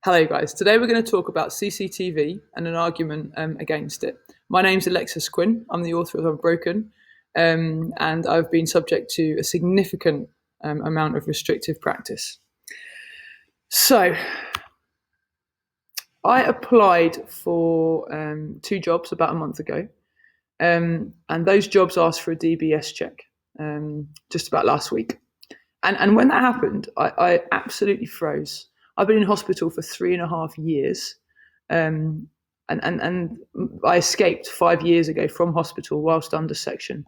Hello guys, today we're going to talk about CCTV and an argument against it. My name's Alexis Quinn, I'm the author of Unbroken, and I've been subject to a significant amount of restrictive practice. So, I applied for 2 jobs about a month ago, and those jobs asked for a DBS check just about last week. And when that happened, I absolutely froze. I've been in hospital for 3.5 years, and I escaped 5 years ago from hospital whilst under section.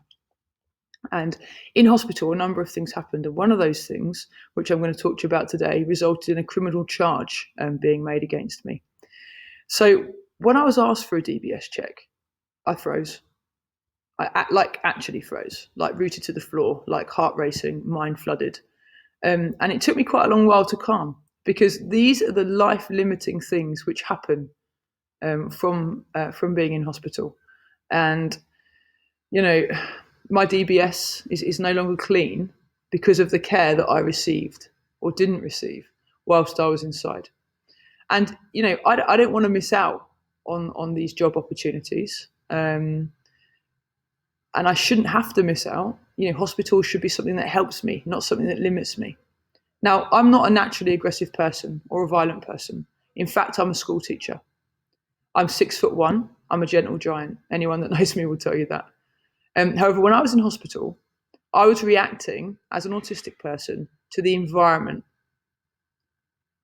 And in hospital, a number of things happened, and one of those things, which I'm going to talk to you about today, resulted in a criminal charge being made against me. So when I was asked for a DBS check, I froze. I actually froze, like rooted to the floor, like heart racing, mind flooded. And it took me quite a long while to calm, because these are the life-limiting things which happen from being in hospital. And, you know, my DBS is no longer clean because of the care that I received or didn't receive whilst I was inside. And, you know, I don't want to miss out on these job opportunities. And I shouldn't have to miss out. You know, hospital should be something that helps me, not something that limits me. Now, I'm not a naturally aggressive person or a violent person. In fact, I'm a school teacher. I'm 6'1". I'm a gentle giant. Anyone that knows me will tell you that. However, when I was in hospital, I was reacting as an autistic person to the environment.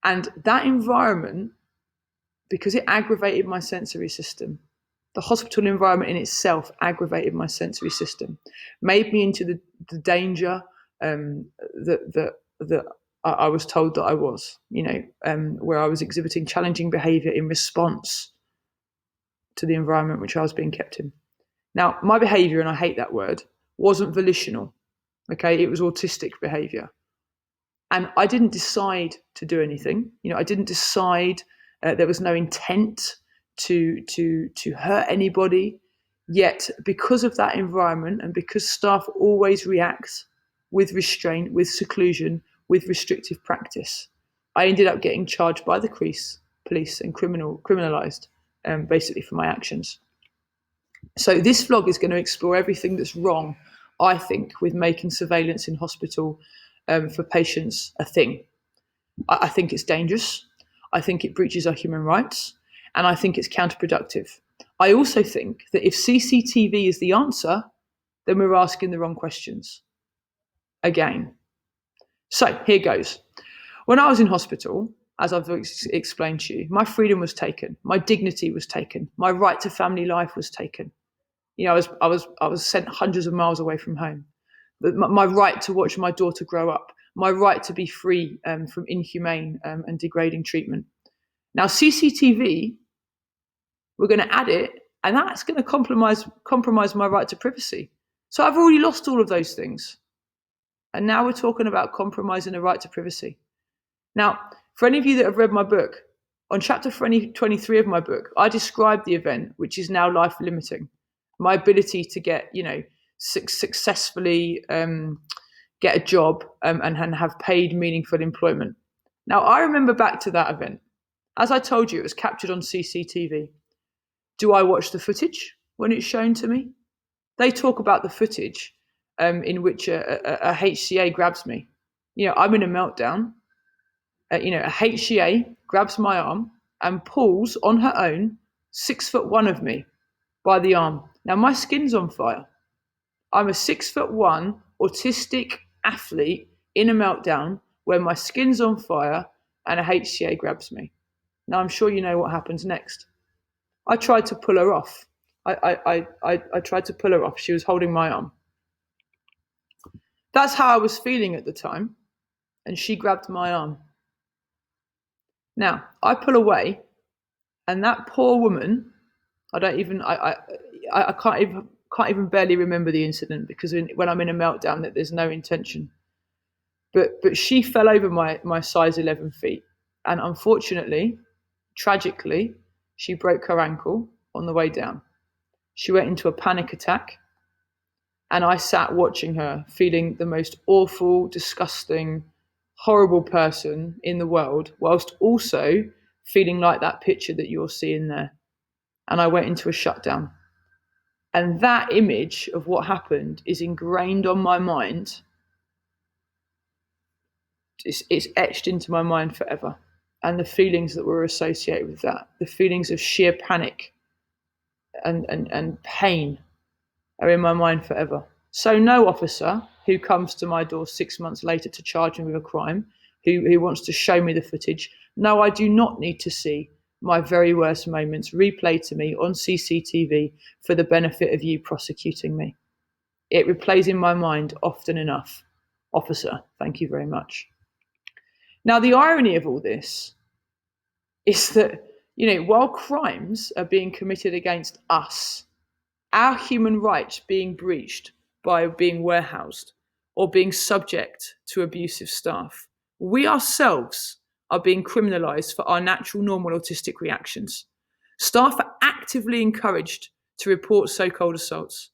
And that environment, because it aggravated my sensory system, the hospital environment in itself aggravated my sensory system, made me into the danger that I was told that I was, where I was exhibiting challenging behaviour in response to the environment which I was being kept in. Now, my behaviour, and I hate that word, wasn't volitional, okay? It was autistic behaviour. And I didn't decide to do anything. I didn't decide, there was no intent to hurt anybody. Yet, because of that environment, and because staff always react with restraint, with seclusion, with restrictive practice, I ended up getting charged by the police and criminalised, basically, for my actions. So this vlog is going to explore everything that's wrong, I think, with making surveillance in hospital for patients a thing. I think it's dangerous. I think it breaches our human rights, and I think it's counterproductive. I also think that if CCTV is the answer, then we're asking the wrong questions again. So here goes. When I was in hospital, as I've explained to you, my freedom was taken, my dignity was taken, my right to family life was taken. I was sent hundreds of miles away from home. My right to watch my daughter grow up, my right to be free from inhumane and degrading treatment. Now, CCTV, we're going to add it, and that's going to compromise my right to privacy. So I've already lost all of those things. And now we're talking about compromising the right to privacy. Now, for any of you that have read my book, on chapter 23 of my book, I describe the event, which is now life-limiting. My ability to get, successfully get a job and have paid, meaningful employment. Now, I remember back to that event. As I told you, it was captured on CCTV. Do I watch the footage when it's shown to me? They talk about the footage in which a HCA grabs me. I'm in a meltdown. A HCA grabs my arm and pulls on her own 6'1" of me by the arm. Now, my skin's on fire. I'm a 6'1" autistic athlete in a meltdown where my skin's on fire and a HCA grabs me. Now, I'm sure you know what happens next. I tried to pull her off. I tried to pull her off. She was holding my arm. That's how I was feeling at the time, and she grabbed my arm. Now, I pull away, and that poor woman, I can't even barely remember the incident, because when I'm in a meltdown, that there's no intention. But she fell over my size 11 feet, and unfortunately, tragically, she broke her ankle on the way down. She went into a panic attack, and I sat watching her, feeling the most awful, disgusting, horrible person in the world, whilst also feeling like that picture that you're seeing there. And I went into a shutdown. And that image of what happened is ingrained on my mind. It's etched into my mind forever. And the feelings that were associated with that, the feelings of sheer panic and pain, are in my mind forever. So no officer who comes to my door 6 months later to charge me with a crime, who wants to show me the footage, no, I do not need to see my very worst moments replayed to me on CCTV for the benefit of you prosecuting me. It replays in my mind often enough. Officer, thank you very much. Now, the irony of all this is that, while crimes are being committed against us, our human rights being breached by being warehoused or being subject to abusive staff, we ourselves are being criminalised for our natural, normal autistic reactions. Staff are actively encouraged to report so-called assaults.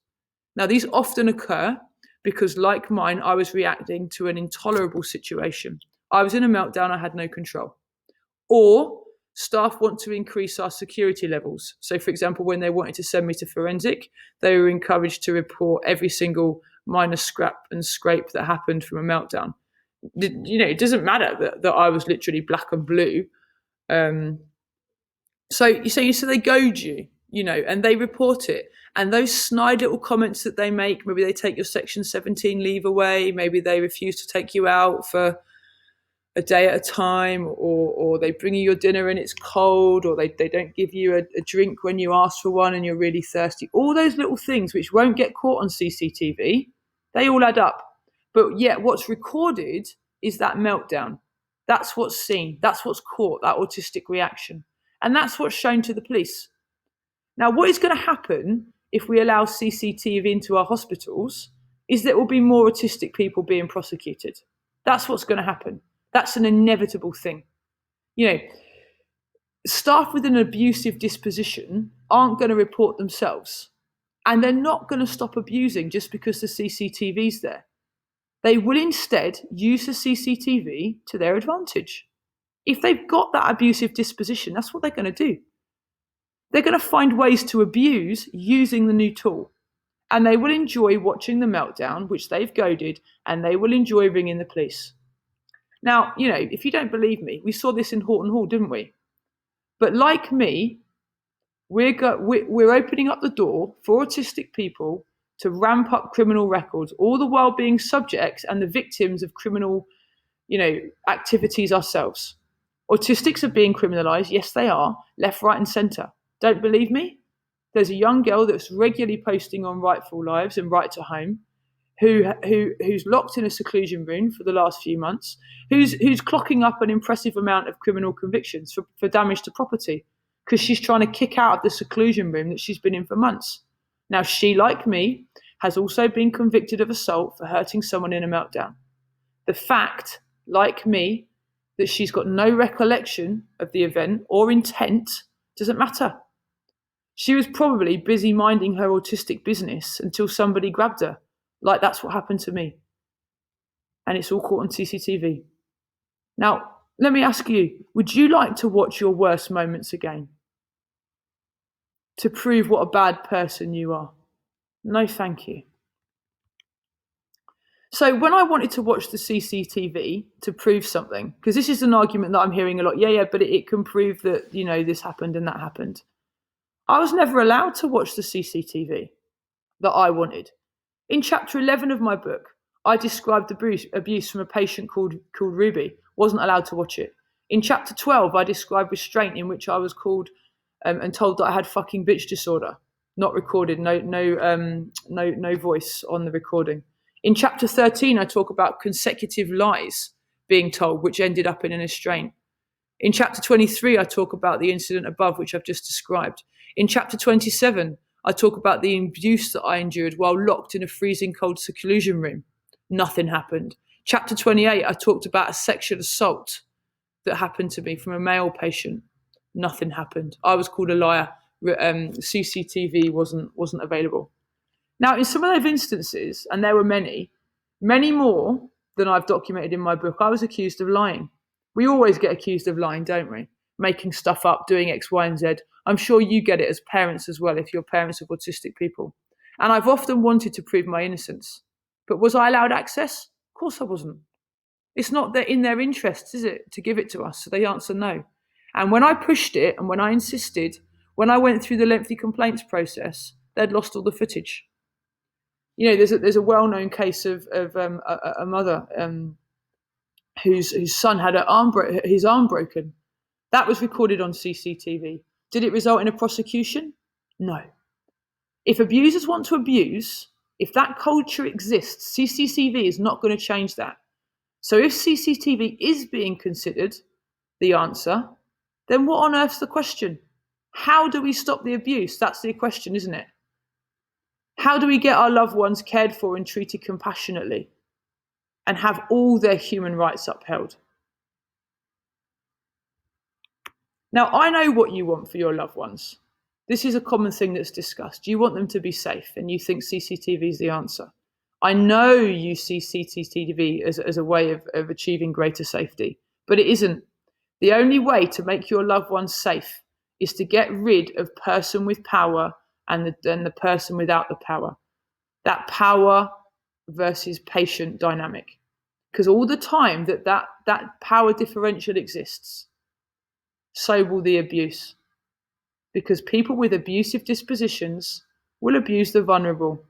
Now, these often occur because, like mine, I was reacting to an intolerable situation. I was in a meltdown, I had no control. Or staff want to increase our security levels. So, for example, when they wanted to send me to forensic, they were encouraged to report every single minor scrap and scrape that happened from a meltdown. It doesn't matter that I was literally black and blue. So they goad you, and they report it. And those snide little comments that they make, maybe they take your Section 17 leave away, maybe they refuse to take you out for a day at a time, or they bring you your dinner and it's cold, or they don't give you a drink when you ask for one and you're really thirsty. All those little things which won't get caught on CCTV, they all add up. But yet what's recorded is that meltdown. That's what's seen. That's what's caught, that autistic reaction. And that's what's shown to the police. Now, what is going to happen if we allow CCTV into our hospitals is there will be more autistic people being prosecuted. That's what's going to happen. That's an inevitable thing. Staff with an abusive disposition aren't going to report themselves. And they're not going to stop abusing just because the CCTV's there. They will instead use the CCTV to their advantage. If they've got that abusive disposition, that's what they're going to do. They're going to find ways to abuse using the new tool. And they will enjoy watching the meltdown, which they've goaded, and they will enjoy ringing the police. Now, if you don't believe me, we saw this in Horton Hall, didn't we? But like me, we're opening up the door for autistic people to ramp up criminal records, all the while being subjects and the victims of criminal, activities ourselves. Autistics are being criminalised. Yes, they are. Left, right and centre. Don't believe me? There's a young girl that's regularly posting on Rightful Lives and Right to Home, who's locked in a seclusion room for the last few months, who's clocking up an impressive amount of criminal convictions for damage to property because she's trying to kick out of the seclusion room that she's been in for months. Now, she, like me, has also been convicted of assault for hurting someone in a meltdown. The fact, like me, that she's got no recollection of the event or intent doesn't matter. She was probably busy minding her autistic business until somebody grabbed her. Like that's what happened to me. And it's all caught on CCTV. Now, let me ask you, would you like to watch your worst moments again? To prove what a bad person you are? No, thank you. So when I wanted to watch the CCTV to prove something, because this is an argument that I'm hearing a lot, but it can prove that, this happened and that happened. I was never allowed to watch the CCTV that I wanted. In chapter 11 of my book, I described abuse from a patient called Ruby. Wasn't allowed to watch it. In chapter 12, I described restraint in which I was called and told that I had fucking bitch disorder. Not recorded, no voice on the recording. In chapter 13, I talk about consecutive lies being told, which ended up in an restraint. In chapter 23, I talk about the incident above, which I've just described. In chapter 27, I talk about the abuse that I endured while locked in a freezing cold seclusion room. Nothing happened. Chapter 28, I talked about a sexual assault that happened to me from a male patient. Nothing happened. I was called a liar. CCTV wasn't available. Now, in some of those instances, and there were many more than I've documented in my book, I was accused of lying. We always get accused of lying, don't we? making stuff up, doing X, Y, and Z. I'm sure you get it as parents as well, if you're parents of autistic people. And I've often wanted to prove my innocence. But was I allowed access? Of course I wasn't. It's not in their interests, is it, to give it to us? So they answer no. And when I pushed it and when I insisted, when I went through the lengthy complaints process, they'd lost all the footage. You know, there's a well-known case of a mother whose son had his arm broken. That was recorded on CCTV. Did it result in a prosecution? No. If abusers want to abuse, if that culture exists, CCTV is not going to change that. So if CCTV is being considered the answer, then what on earth's the question? How do we stop the abuse? That's the question, isn't it? How do we get our loved ones cared for and treated compassionately and have all their human rights upheld? Now, I know what you want for your loved ones. This is a common thing that's discussed. You want them to be safe and you think CCTV is the answer. I know you see CCTV as a way of achieving greater safety, but it isn't. The only way to make your loved ones safe is to get rid of person with power and the person without the power. That power versus patient dynamic. Because all the time that power differential exists, so will the abuse. Because people with abusive dispositions will abuse the vulnerable.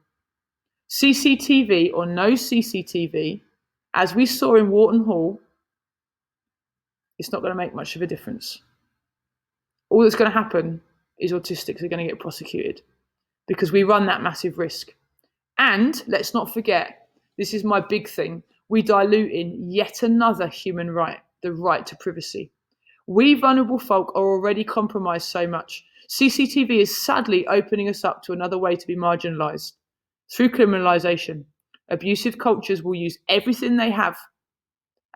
CCTV or no CCTV, as we saw in Wharton Hall, it's not going to make much of a difference. All that's going to happen is autistics are going to get prosecuted because we run that massive risk. And let's not forget, this is my big thing, we dilute in yet another human right, the right to privacy. We vulnerable folk are already compromised so much. CCTV is sadly opening us up to another way to be marginalised. Through criminalisation, abusive cultures will use everything they have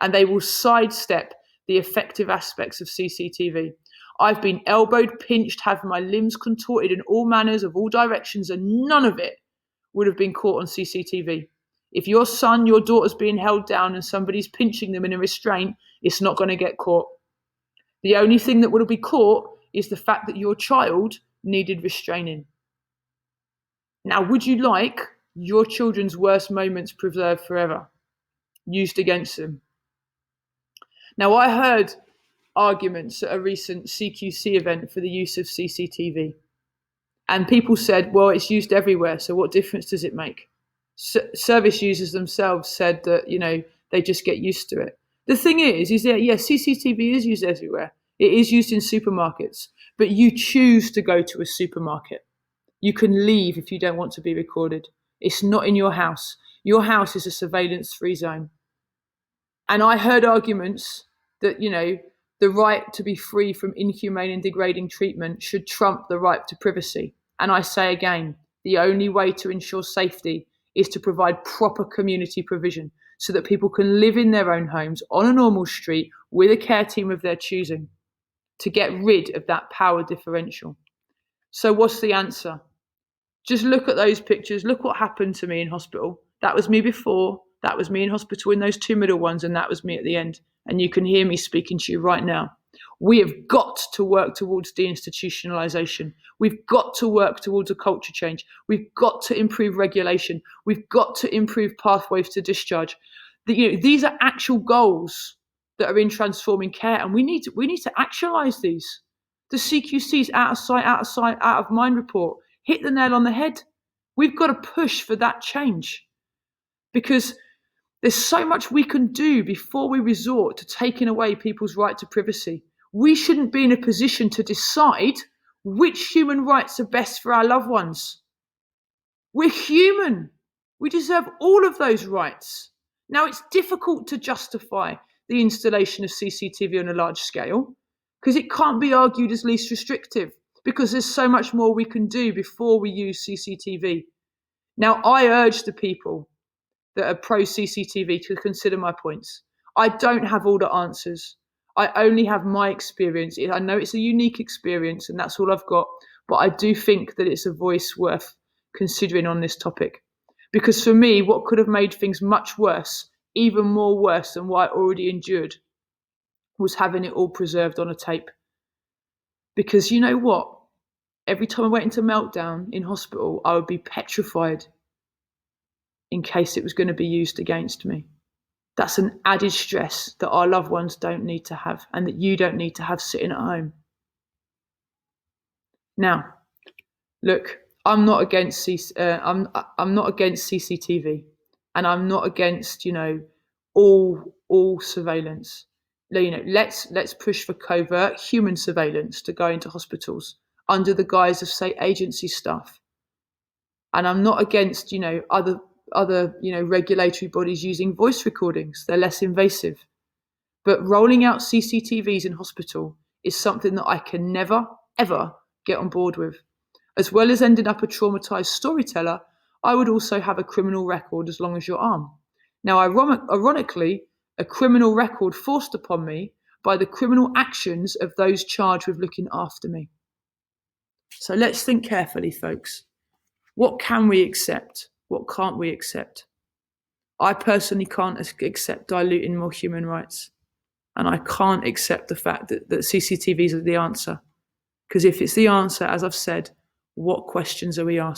and they will sidestep the effective aspects of CCTV. I've been elbowed, pinched, have my limbs contorted in all manners of all directions, and none of it would have been caught on CCTV. If your son, your daughter's being held down and somebody's pinching them in a restraint, it's not going to get caught. The only thing that would be caught is the fact that your child needed restraining. Now, would you like your children's worst moments preserved forever, used against them? Now, I heard arguments at a recent CQC event for the use of CCTV. And people said, well, it's used everywhere, so what difference does it make? Service users themselves said that, you know, they just get used to it. The thing is that, yes, CCTV is used everywhere. It is used in supermarkets, but you choose to go to a supermarket. You can leave if you don't want to be recorded. It's not in your house. Your house is a surveillance-free zone. And I heard arguments that, you know, the right to be free from inhumane and degrading treatment should trump the right to privacy. And I say again, the only way to ensure safety is to provide proper community provision so that people can live in their own homes on a normal street with a care team of their choosing to get rid of that power differential. So what's the answer? Just look at those pictures. Look what happened to me in hospital. That was me before. That was me in hospital in those two middle ones, and that was me at the end. And you can hear me speaking to you right now. We have got to work towards deinstitutionalization. We've got to work towards a culture change. We've got to improve regulation. We've got to improve pathways to discharge. These are actual goals that are in transforming care, and we need to actualize these. The CQC's out of sight, out of mind report hit the nail on the head. We've got to push for that change because there's so much we can do before we resort to taking away people's right to privacy. We shouldn't be in a position to decide which human rights are best for our loved ones. We're human. We deserve all of those rights. Now, it's difficult to justify the installation of CCTV on a large scale because it can't be argued as least restrictive because there's so much more we can do before we use CCTV. Now, I urge the people that are pro-CCTV to consider my points. I don't have all the answers. I only have my experience. I know it's a unique experience and that's all I've got, but I do think that it's a voice worth considering on this topic. Because for me, what could have made things much worse, even more worse than what I already endured, was having it all preserved on a tape. Because you know what? Every time I went into meltdown in hospital, I would be petrified in case it was going to be used against me. That's an added stress that our loved ones don't need to have, and that you don't need to have sitting at home. Now, look, I'm not against I'm not against CCTV, and I'm not against all surveillance. Let's push for covert human surveillance to go into hospitals under the guise of, say, agency staff. And I'm not against other regulatory bodies using voice recordings. They're less invasive. But rolling out CCTVs in hospital is something that I can never, ever get on board with. As well as ending up a traumatized storyteller, I would also have a criminal record as long as your arm. Now, ironically, a criminal record forced upon me by the criminal actions of those charged with looking after me. So let's think carefully, folks. What can we accept? What can't we accept? I personally can't accept diluting more human rights. And I can't accept the fact that CCTVs are the answer. Because if it's the answer, as I've said, what questions are we asking?